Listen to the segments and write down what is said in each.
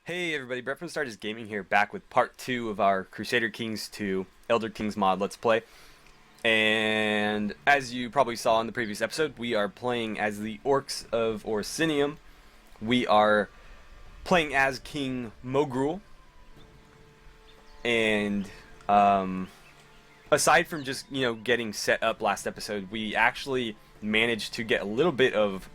Hey everybody, Brett from Stardust Gaming here, back with part 2 of our Crusader Kings 2 Elder Kings mod Let's Play. And as you probably saw in the previous episode, we are playing as the Orcs of Orsinium. We are playing as King Mogrul. And aside from just, getting set up last episode, we actually managed to get a little bit of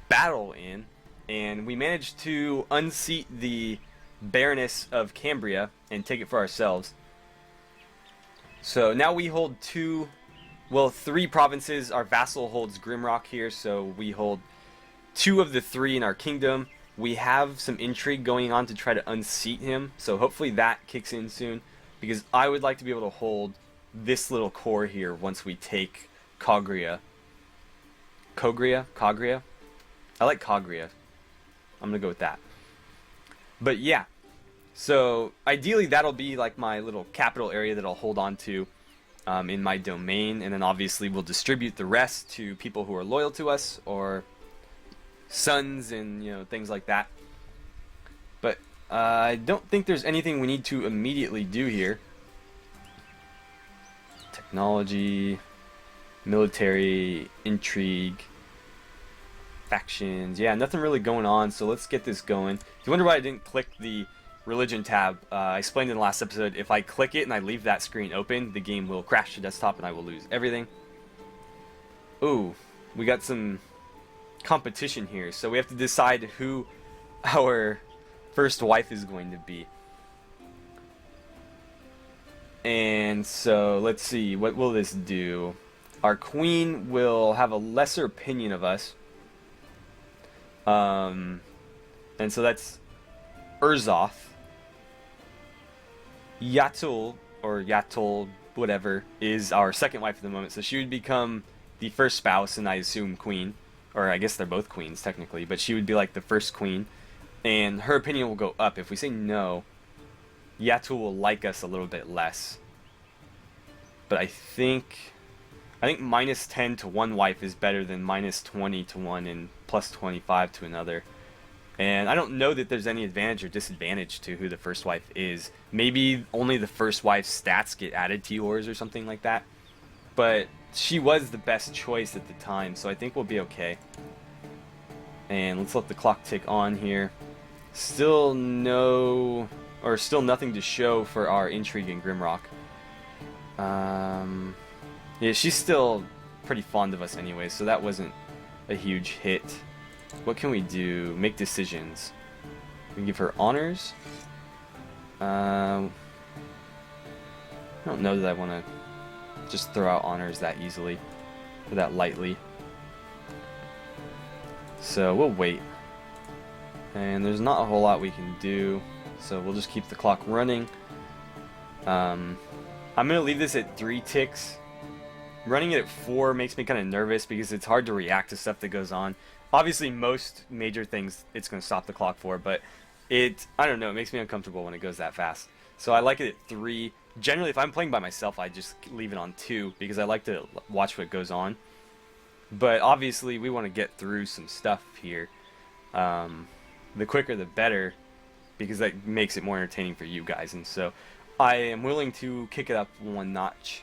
battle in. And we managed to unseat the Baroness of Cambria and take it for ourselves. So now we hold three provinces. Our vassal holds Grimrock here, so we hold 2 of the 3 in our kingdom. We have some intrigue going on to try to unseat him, so hopefully that kicks in soon, because I would like to be able to hold this little core here once we take Kogria. Kogria? I like Kogria. I'm gonna go with that. But yeah, so ideally that'll be like my little capital area that I'll hold on to in my domain, and then obviously we'll distribute the rest to people who are loyal to us, or sons and things like that. But I don't think there's anything we need to immediately do here. Technology, military, intrigue, factions. Yeah, nothing really going on, so let's get this going. If you wonder why I didn't click the religion tab, I explained in the last episode, if I click it and I leave that screen open, the game will crash the desktop and I will lose everything. Ooh, we got some competition here, so we have to decide who our first wife is going to be. And so, let's see, what will this do? Our queen will have a lesser opinion of us. And so that's Urzoth. Yatul, or Yatul, whatever, is our second wife at the moment. So she would become the first spouse, and I assume queen. Or I guess they're both queens, technically. But she would be like the first queen. And her opinion will go up. If we say no, Yatul will like us a little bit less. But I think minus 10 to one wife is better than minus 20 to one and plus 25 to another. And I don't know that there's any advantage or disadvantage to who the first wife is. Maybe only the first wife's stats get added to yours or something like that. But she was the best choice at the time, so I think we'll be okay. And let's let the clock tick on here. Still nothing to show for our intrigue in Grimrock. Yeah, she's still pretty fond of us anyway, so that wasn't a huge hit. What can we do? Make decisions. We can give her honors. I don't know that I want to just throw out honors that easily, or that lightly. So we'll wait. And there's not a whole lot we can do, so we'll just keep the clock running. I'm going to leave this at 3 ticks. Running it at 4 makes me kind of nervous because it's hard to react to stuff that goes on. Obviously, most major things it's going to stop the clock for, but I don't know, it makes me uncomfortable when it goes that fast. So I like it at 3. Generally, if I'm playing by myself, I just leave it on 2 because I like to watch what goes on. But obviously, we want to get through some stuff here. The quicker the better, because that makes it more entertaining for you guys. And so I am willing to kick it up 1 notch.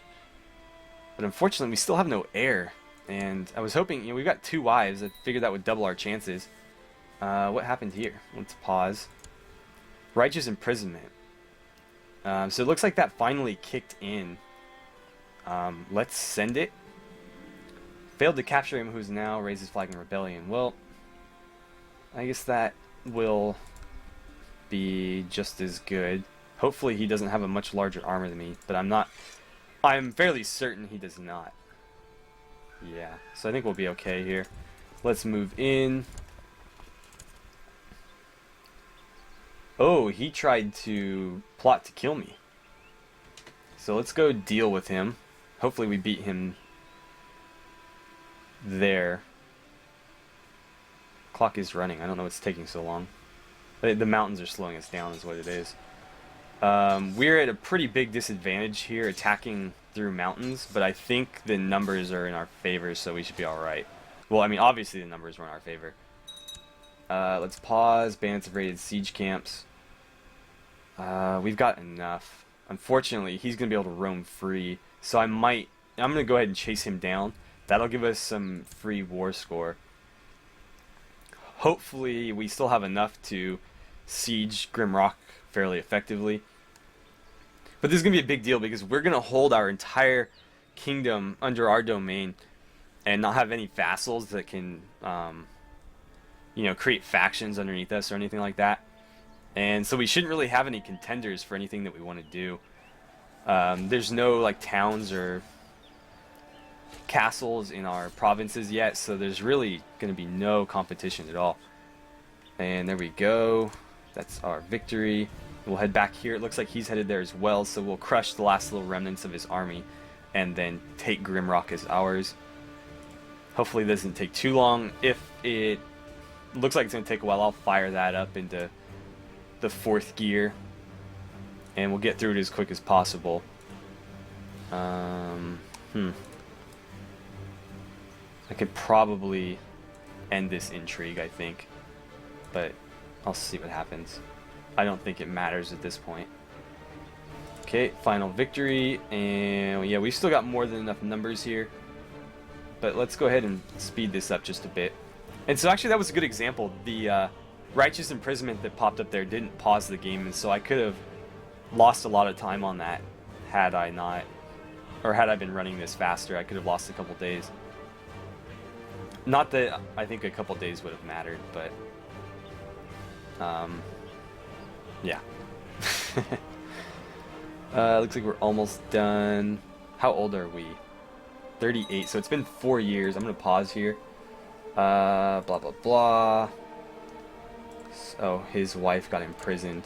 But unfortunately, we still have no heir. And I was hoping, we've got 2 wives. I figured that would double our chances. What happened here? Let's pause. Righteous imprisonment. So it looks like that finally kicked in. Let's send it. Failed to capture him, who's now raised his flag in rebellion. Well, I guess that will be just as good. Hopefully he doesn't have a much larger armor than me, but I'm fairly certain he does not. Yeah, so I think we'll be okay here. Let's move in. Oh, he tried to plot to kill me. So let's go deal with him. Hopefully we beat him there. Clock is running. I don't know what's taking so long. The mountains are slowing us down is what it is. We're at a pretty big disadvantage here attacking through mountains, but I think the numbers are in our favor, so we should be alright. Well, I mean, obviously the numbers were in our favor. Let's pause. Bandits have raided siege camps. We've got enough. Unfortunately, he's going to be able to roam free. So I'm going to go ahead and chase him down. That'll give us some free war score. Hopefully, we still have enough to siege Grimrock fairly effectively. But this is going to be a big deal because we're going to hold our entire kingdom under our domain and not have any vassals that can, create factions underneath us or anything like that. And so we shouldn't really have any contenders for anything that we want to do. There's no like towns or castles in our provinces yet, so there's really going to be no competition at all. And there we go. That's our victory. We'll head back here. It looks like he's headed there as well, so we'll crush the last little remnants of his army and then take Grimrock as ours. Hopefully it doesn't take too long. If it looks like it's going to take a while, I'll fire that up into the 4th gear and we'll get through it as quick as possible. I could probably end this intrigue, I think, but I'll see what happens. I don't think it matters at this point. Okay, final victory, and yeah, we've still got more than enough numbers here, but let's go ahead and speed this up just a bit. And so actually that was a good example. The righteous imprisonment that popped up there didn't pause the game, and so I could have lost a lot of time on that had I not, or had I been running this faster. I could have lost a couple days. Not that I think a couple days would have mattered, but yeah. Looks like we're almost done. How old are we? 38, so it's been 4 years. I'm gonna pause here. Blah blah blah. So his wife got imprisoned,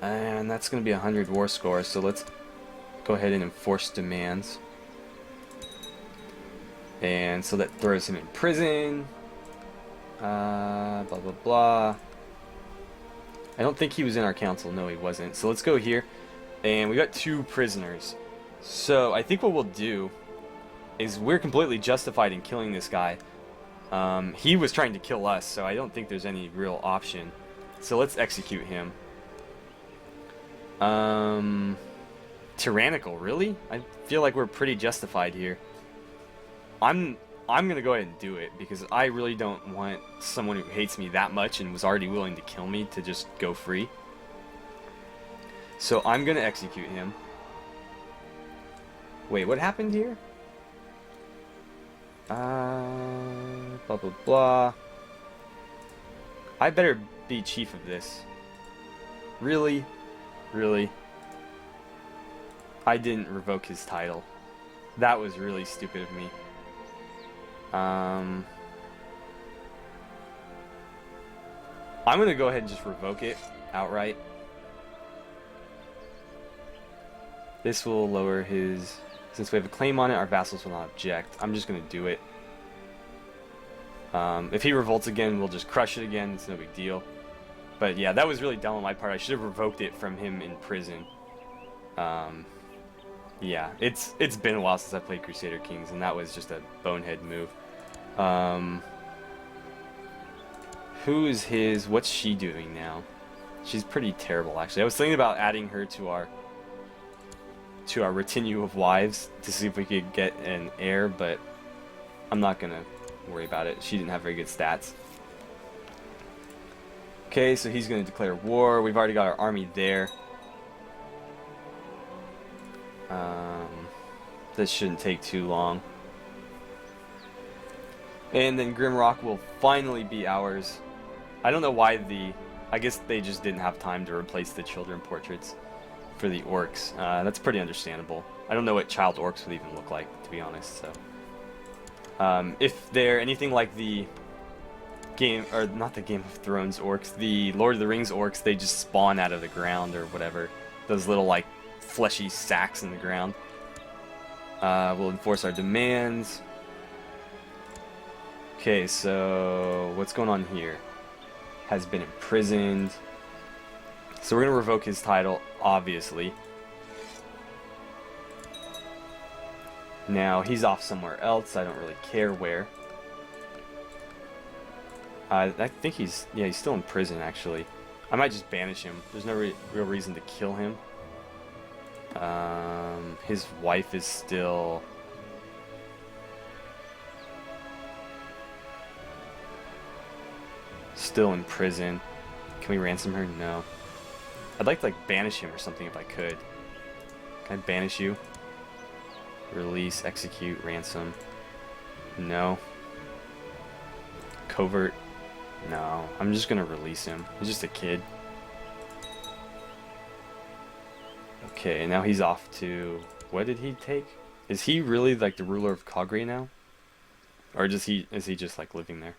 and that's gonna be 100 war score. So let's go ahead and enforce demands. And so that throws him in prison. Blah blah blah. I don't think he was in our council. No, he wasn't. So let's go here, and we got 2 prisoners. So I think what we'll do is we're completely justified in killing this guy. He was trying to kill us, so I don't think there's any real option. So let's execute him. Tyrannical, really? I feel like we're pretty justified here. I'm gonna go ahead and do it because I really don't want someone who hates me that much and was already willing to kill me to just go free. So I'm gonna execute him. Wait, what happened here? Blah blah blah. I better be chief of this. Really? Really? I didn't revoke his title. That was really stupid of me. I'm gonna go ahead and just revoke it outright. This will lower his... Since we have a claim on it, our vassals will not object. I'm just gonna do it. If he revolts again, we'll just crush it again. It's no big deal. But yeah, that was really dumb on my part. I should have revoked it from him in prison. Yeah, it's been a while since I played Crusader Kings, and that was just a bonehead move. Who's his... What's she doing now? She's pretty terrible, actually. I was thinking about adding her to our retinue of wives to see if we could get an heir, but I'm not gonna worry about it. She didn't have very good stats. Okay, so he's gonna declare war. We've already got our army there. This shouldn't take too long. And then Grimrock will finally be ours. I don't know why I guess they just didn't have time to replace the children portraits for the orcs. That's pretty understandable. I don't know what child orcs would even look like, to be honest. So, if they're anything like the game, or not the Game of Thrones orcs, the Lord of the Rings orcs, they just spawn out of the ground or whatever. Those little like fleshy sacks in the ground. We'll enforce our demands. Okay, so what's going on here? Has been imprisoned. So we're going to revoke his title, obviously. Now, he's off somewhere else. I don't really care where. I think he's still in prison actually. I might just banish him. There's no real reason to kill him. His wife is still in prison. Can we ransom her? No. I'd like to like banish him or something if I could. Can I banish you? Release, execute, ransom. No. Covert. No. I'm just gonna release him. He's just a kid. Okay, now he's off to... What did he take? Is he really like the ruler of Kagre now? Or is he just like living there?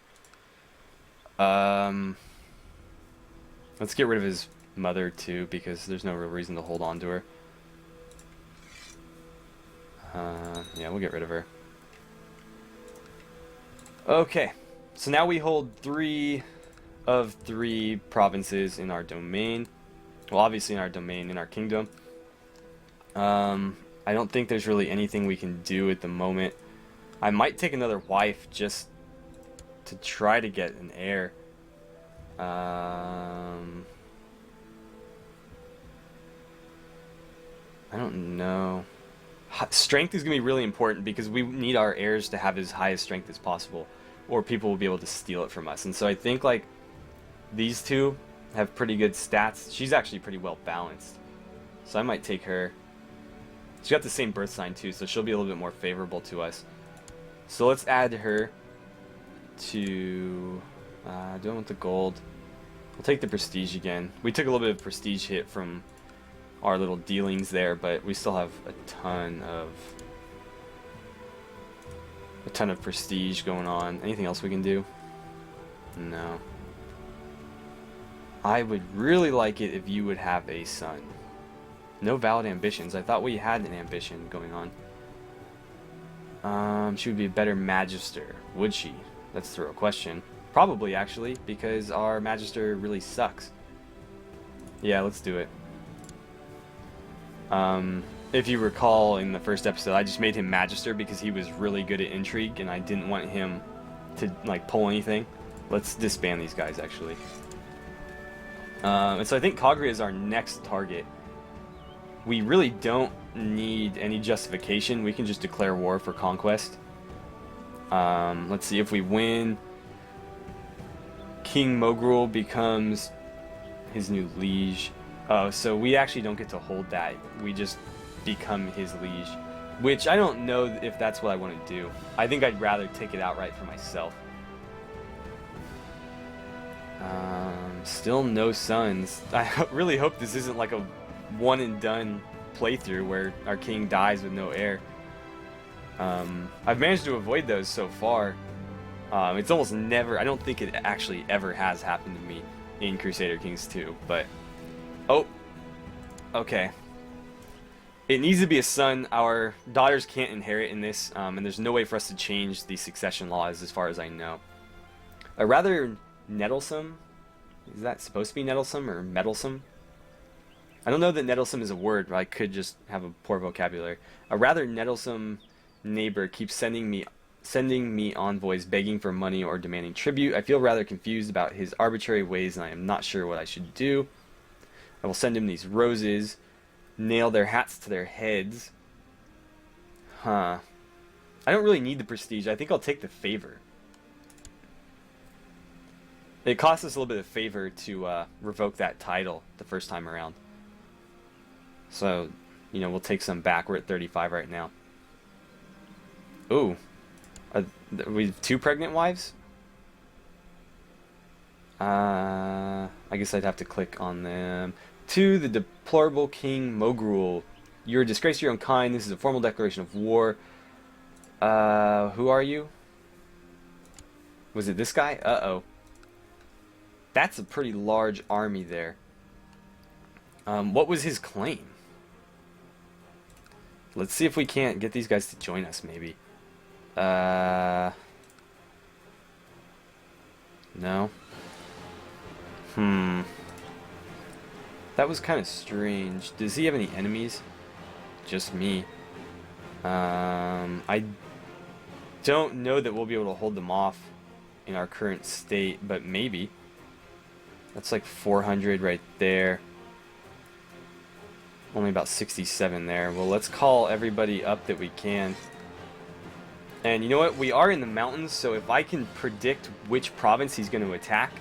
Let's get rid of his mother too, because there's no real reason to hold on to her. Yeah, we'll get rid of her. Okay, so now we hold 3 of 3 provinces in our domain. Well, obviously in our domain, in our kingdom. I don't think there's really anything we can do at the moment. I might take another wife just to try to get an heir. I don't know. Strength is going to be really important because we need our heirs to have as high a strength as possible, or people will be able to steal it from us. And so I think like these two have pretty good stats. She's actually pretty well balanced, so I might take her. She got the same birth sign too, so she'll be a little bit more favorable to us. So let's add her to... do I want the gold? We'll take the prestige again. We took a little bit of prestige hit from our little dealings there, but we still have a ton of prestige going on. Anything else we can do? No. I would really like it if you would have a son. No valid ambitions. I thought we had an ambition going on. She would be a better magister, would she? That's the real question. Probably, actually, because our magister really sucks. Yeah, let's do it. If you recall in the first episode, I just made him magister because he was really good at intrigue, and I didn't want him to like pull anything. Let's disband these guys, actually. And so I think Kagre is our next target. We really don't need any justification. We can just declare war for conquest. Let's see if we win. King Mogrul becomes his new liege. Oh, so we actually don't get to hold that. We just become his liege. Which I don't know if that's what I want to do. I think I'd rather take it outright for myself. Still no sons. I really hope this isn't like a one and done playthrough where our king dies with no heir. I've managed to avoid those so far. It's almost never, I don't think it actually ever has happened to me in Crusader Kings 2, but oh, okay. It needs to be a son. Our daughters can't inherit in this, and there's no way for us to change the succession laws as far as I know. A rather nettlesome, is that supposed to be nettlesome or meddlesome? I don't know that nettlesome is a word, but I could just have a poor vocabulary. A rather nettlesome neighbor keeps sending me envoys begging for money or demanding tribute. I feel rather confused about his arbitrary ways, and I am not sure what I should do. I will send him these roses. Nail their hats to their heads. Huh. I don't really need the prestige. I think I'll take the favor. It costs us a little bit of favor to revoke that title the first time around. So, you know, we'll take some back. We're at 35 right now. Ooh. We have 2 pregnant wives? I guess I'd have to click on them. To the deplorable King Mogrul. You're a disgrace to your own kind. This is a formal declaration of war. Who are you? Was it this guy? Uh-oh. That's a pretty large army there. What was his claim? Let's see if we can't get these guys to join us, maybe. No. That was kind of strange. Does he have any enemies? Just me. I don't know that we'll be able to hold them off in our current state, but maybe. That's like 400 right there. Only about 67 there. Well, let's call everybody up that we can. And you know what? We are in the mountains, so if I can predict which province he's going to attack,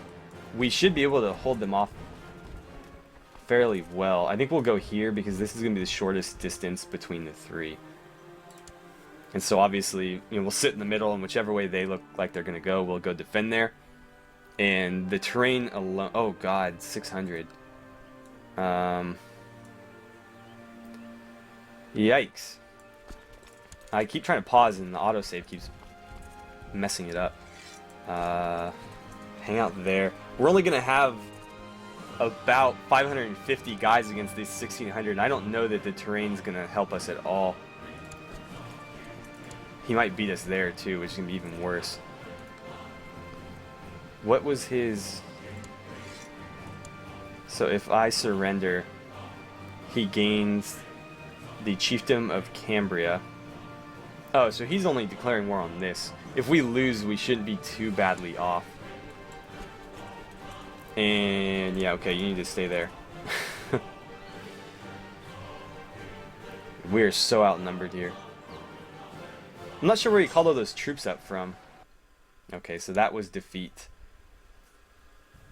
we should be able to hold them off fairly well. I think we'll go here because this is going to be the shortest distance between the three. And so obviously, you know, we'll sit in the middle, and whichever way they look like they're going to go, we'll go defend there. And the terrain alone... Oh, God, 600. Yikes. I keep trying to pause, and the autosave keeps messing it up. Hang out there. We're only going to have about 550 guys against these 1600, and I don't know that the terrain's going to help us at all. He might beat us there, too, which is going to be even worse. What was his... So if I surrender, he gains the Chiefdom of Cambria. Oh, so he's only declaring war on this. If we lose, we shouldn't be too badly off. And yeah, okay, you need to stay there. We're so outnumbered here. I'm not sure where he called all those troops up from. Okay, so that was defeat.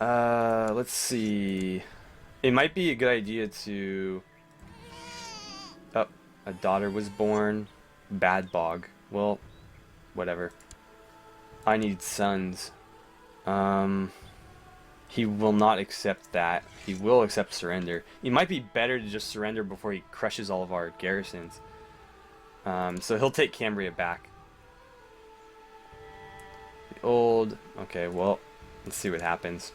Let's see. It might be a good idea to... Oh, a daughter was born. Bad bog. Well, whatever. I need sons. He will not accept that. He will accept surrender. It might be better to just surrender before he crushes all of our garrisons. So he'll take Cambria back. The old... Okay, well, let's see what happens.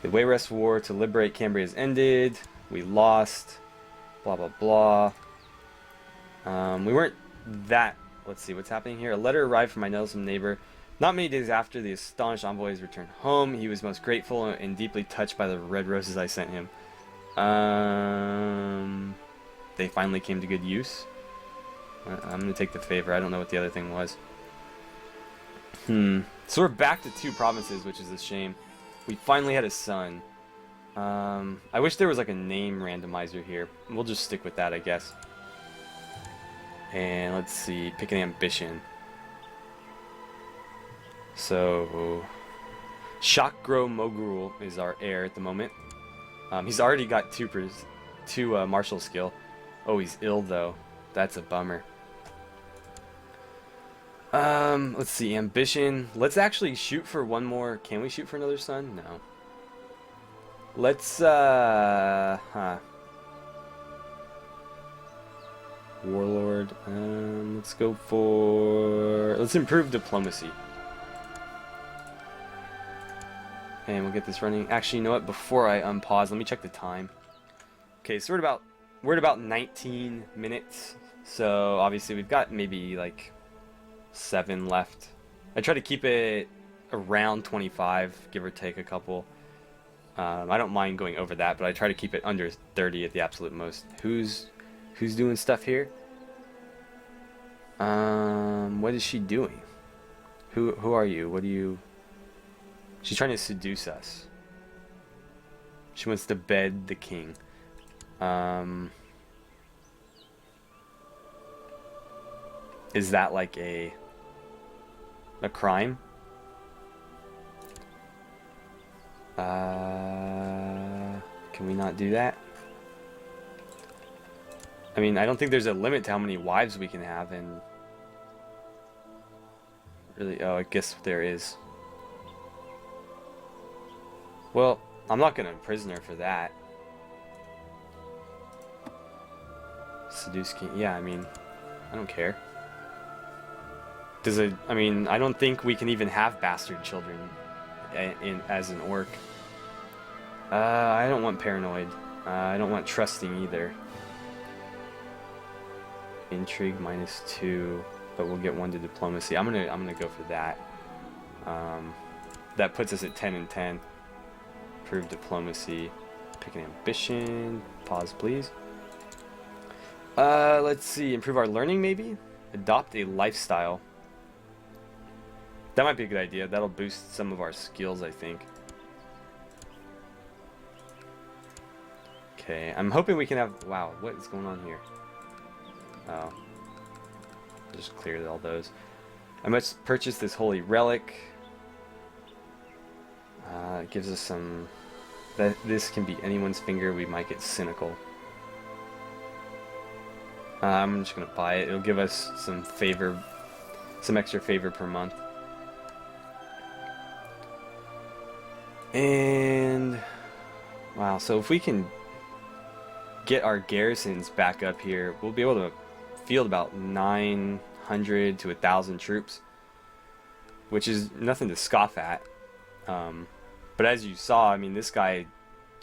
The Wayrest War to liberate Cambria has ended. We lost. Blah, blah, blah. We weren't that... Let's see what's happening here. A letter arrived from my Nelson neighbor. Not many days after the astonished envoys returned home, he was most grateful and deeply touched by the red roses I sent him. They finally came to good use. I'm going to take the favor. I don't know what the other thing was. So we're back to 2 provinces, which is a shame. We finally had a son. I wish there was like a name randomizer here. We'll just stick with that, I guess. And let's see, pick an ambition. So, Shakgro Mogul is our heir at the moment. He's already got 2 martial skill. Oh, he's ill though. That's a bummer. Let's see, ambition. Let's actually shoot for one more. Can we shoot for another son? No. Let's, Warlord. Let's go for... Let's improve diplomacy. And we'll get this running. Actually, you know what? Before I unpause, let me check the time. Okay, so we're at about 19 minutes. So obviously we've got maybe like 7 left. I try to keep it around 25, give or take a couple. I don't mind going over that, but I try to keep it under 30 at the absolute most. Who's doing stuff here? What is she doing? Who are you? What do you... She's trying to seduce us. She wants to bed the king. Is that like a crime? Can we not do that? I mean, I don't think there's a limit to how many wives we can have, and really, oh, I guess there is. Well, I'm not gonna imprison her for that. Seduce king, yeah, I mean, I don't care. I mean, I don't think we can even have bastard children as an orc. I don't want paranoid. I don't want trusting either. Intrigue -2, but we'll get 1 to diplomacy. I'm gonna go for that. That puts us at 10 and 10. Improve diplomacy. Pick an ambition. Pause, please. Let's see. Improve our learning, maybe? Adopt a lifestyle. That might be a good idea. That'll boost some of our skills, I think. Okay, I'm hoping we can have... Wow, what is going on here? Oh. Just cleared all those. I must purchase this holy relic. It gives us some... This can be anyone's finger. We might get cynical. I'm just gonna buy it. It'll give us some favor, some extra favor per month. And wow, so if we can get our garrisons back up here, we'll be able to field about 900 to 1,000 troops, which is nothing to scoff at. But as you saw, I mean, this guy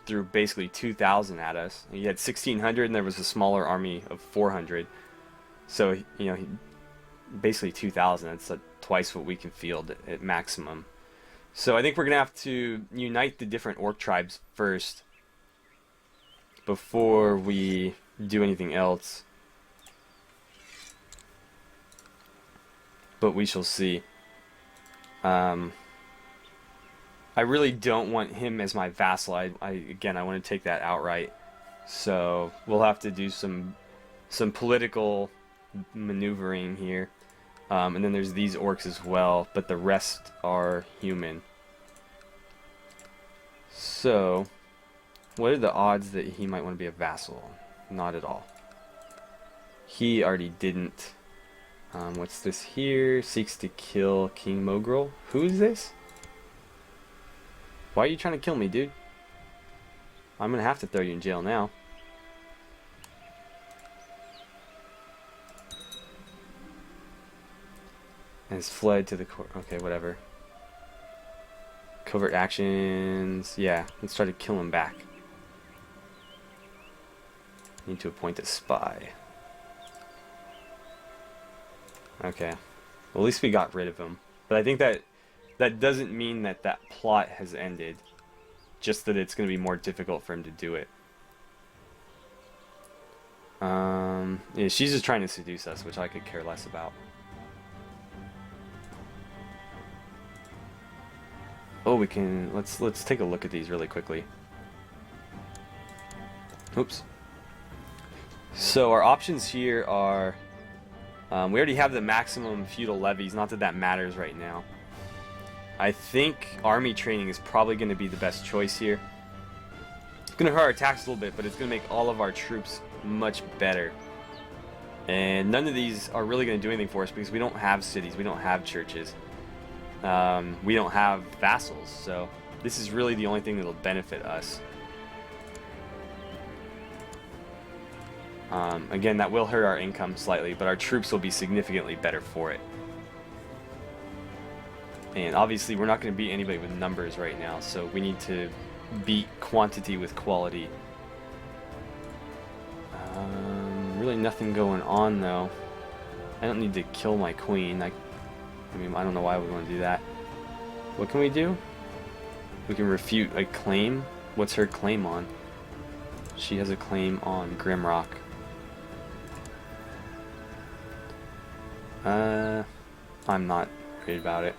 threw basically 2,000 at us. He had 1,600, and there was a smaller army of 400. So, you know, basically 2,000. That's like twice what we can field at maximum. So I think we're going to have to unite the different orc tribes first before we do anything else. But we shall see. I really don't want him as my vassal. Again, I want to take that outright. So we'll have to do some political maneuvering here. And then there's these orcs as well, but the rest are human. So, what are the odds that he might want to be a vassal? Not at all. He already didn't. What's this here? Seeks to kill King Mogrel. Who is this? Why are you trying to kill me, dude? I'm gonna have to throw you in jail now. And has fled to the court. Okay, whatever. Covert actions. Yeah, let's try to kill him back. Need to appoint a spy. Okay. Well, at least we got rid of him. But I think that doesn't mean that that plot has ended. Just that it's going to be more difficult for him to do it. Yeah, she's just trying to seduce us, which I could care less about. Oh, we can... Let's take a look at these really quickly. Oops. So our options here are... we already have the maximum feudal levies, not that that matters right now. I think army training is probably going to be the best choice here. It's going to hurt our attacks a little bit, but it's going to make all of our troops much better. And none of these are really going to do anything for us because we don't have cities, we don't have churches. We don't have vassals, so this is really the only thing that will benefit us. Again, that will hurt our income slightly, but our troops will be significantly better for it. And obviously we're not going to beat anybody with numbers right now, so we need to beat quantity with quality. Really nothing going on though. I don't need to kill my queen. I mean, I don't know why we want to do that. What can we do? We can refute a claim. What's her claim on? She has a claim on Grimrock. I'm not worried about it.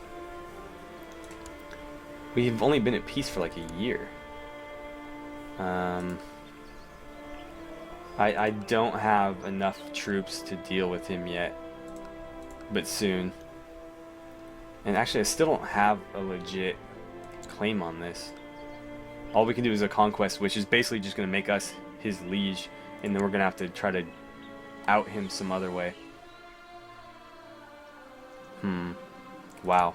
We've only been at peace for like a year. I don't have enough troops to deal with him yet, but soon. And actually, I still don't have a legit claim on this. All we can do is a conquest, which is basically just going to make us his liege, and then we're going to have to try to out him some other way. Wow.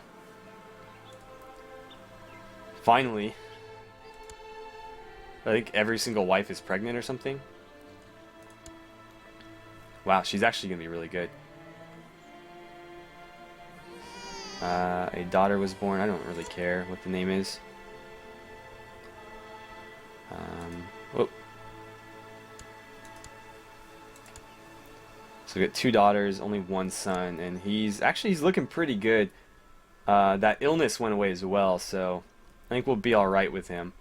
Finally. I think every single wife is pregnant or something. Wow, she's actually going to be really good. A daughter was born. I don't really care what the name is. Whoop. So we got 2 daughters, only 1 son, and he's looking pretty good. That illness went away as well, so I think we'll be all right with him.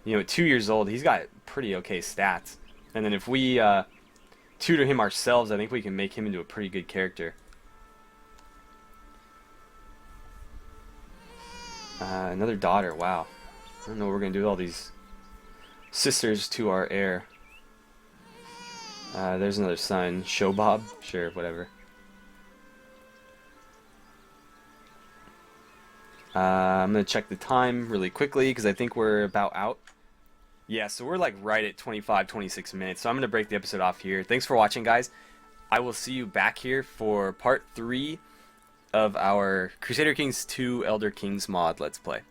You know, at 2 years old, he's got pretty okay stats. And then if we tutor him ourselves, I think we can make him into a pretty good character. Another daughter, wow. I don't know what we're going to do with all these sisters to our heir. There's another son. Showbob? Sure, whatever. I'm going to check the time really quickly because I think we're about out. Yeah, so we're like right at 25, 26 minutes. So I'm going to break the episode off here. Thanks for watching, guys. I will see you back here for part 3 of our Crusader Kings 2 Elder Kings mod Let's Play.